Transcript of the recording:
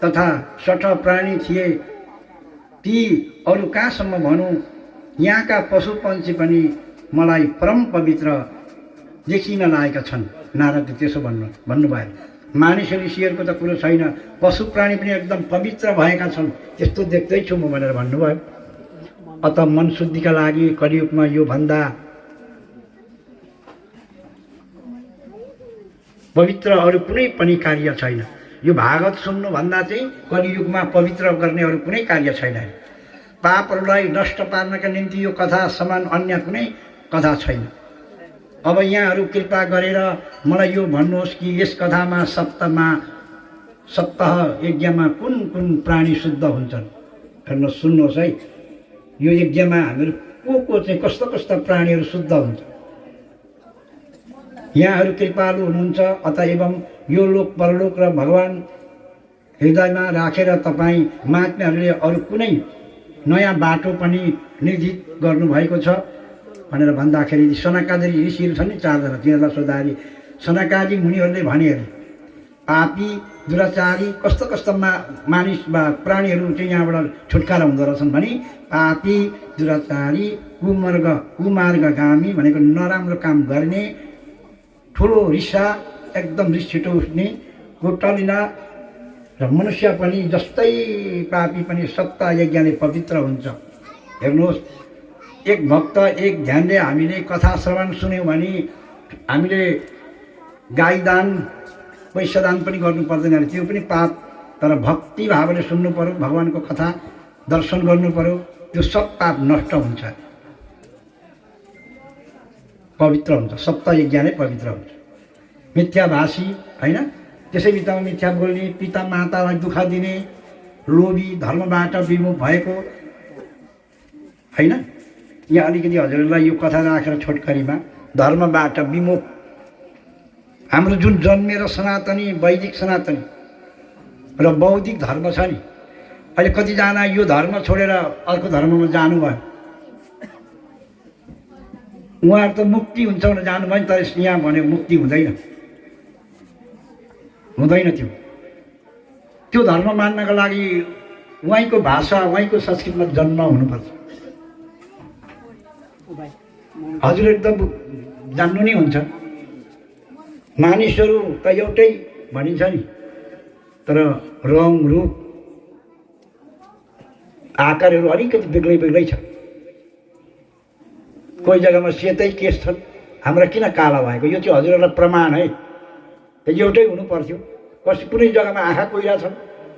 तथा सठ प्राणी थिए। ती अरू कहाँसम्म भनौँ, यहाँका पशु पन्छी पनि मलाई परम पवित्र देखिन लागेका छन्। नारदले त्यसो भन्नुभयो। मानिस ऋषिहरूको त कुरो छैन, पशु प्राणी पनि एकदम पवित्र भएका छन्, त्यस्तो देख्दैछु म भनेर भन्नुभयो। अत मन शुद्धिका लागि कलियुगमा यो भन्दा पवित्र अरू कुनै पनि कार्य छैन। यो भागवत सुन्नुभन्दा चाहिँ कलियुगमा पवित्र गर्ने अरू कुनै कार्य छैन। पापहरूलाई नष्ट पार्नका निम्ति यो कथा समान अन्य कुनै कथा छैन। अब यहाँहरू कृपा गरेर मलाई यो भन्नुहोस् कि यस कथामा सप्ताह यज्ञमा कुन कुन प्राणी शुद्ध हुन्छन्। हेर्नु सुन्नुहोस् है, यो यज्ञमा हामीहरू को चाहिँ कस्ता कस्ता प्राणीहरू शुद्ध हुन्छ। यहाँहरू कृपालु हुनुहुन्छ, अतएव यो लोक परलोक र भगवान हृदयमा राखेर तपाईँ महात्माहरूले अरू कुनै नयाँ बाटो पनि निर्जित गर्नुभएको छ भनेर भन्दाखेरि सनकादि ऋषिहरू छन् नि 4 जना, तिनीहरूलाई सोद्धाखेरि सनकादि मुनिहरूले भने, पापी दुराचारी कस्ता कस्ता मानिस वा प्राणीहरू चाहिँ यहाँबाट छुटकारा हुँदो रहेछन् भने पापी दुराचारी कुमार्गगामी भनेको नराम्रो काम गर्ने, ठुलो रिसा, एकदम रिस छिटो उठ्ने, कोटलिना र मनुष्य पनि जस्तै पापी पनि सप्ताह यज्ञले पवित्र हुन्छ। हेर्नुहोस्, एक भक्त एक ध्यानले हामीले कथा श्रवण सुन्यौँ भने हामीले गाई दान पैसा दान पनि गर्नु पर्दैन, त्यो पनि पाप। तर भक्ति भावले सुन्नु पर्यो, भगवानको कथा दर्शन गर्नु पर्यो, त्यो सब पाप नष्ट हुन्छ, पवित्र हुन्छ। सप्ताह यज्ञ नै पवित्र हुन्छ। मिथ्याभाषी होइन, त्यसै बित्थामा मिथ्या बोल्ने, पिता मातालाई दुःख दिने, लोभी, धर्मबाट विमुख भएको होइन। यहाँ अलिकति हजुरलाई यो कथा राखेर छोटकरीमा धर्मबाट विमुख, हाम्रो जुन जन्मेर सनातनी वैदिक सनातनी र बौद्धिक धर्म छ नि, अहिले कतिजना यो धर्म छोडेर अर्को धर्ममा जानुभयो। उहाँहरू त मुक्ति हुन्छ भनेर जानुभयो नि, तर यहाँ भने मुक्ति हुँदैन त्यो धर्म मान्नको लागि उहाँको भाषा, उहाँको संस्कृतिमा जन्म हुनुपर्छ। हजुर एकदम जान्नु नै हुन्छ। मानिसहरू त एउटै भनिन्छ नि, तर रङ रूप आकारहरू अलिकति बेग्लै छ। कोही जग्गामा सेतै केस छन्, हाम्रा किन काला भएको? यो चाहिँ हजुरहरूलाई प्रमाण है, एउटै हुनु पर्थ्यो। कुनै जग्गामा आँखा कोइरा छन्,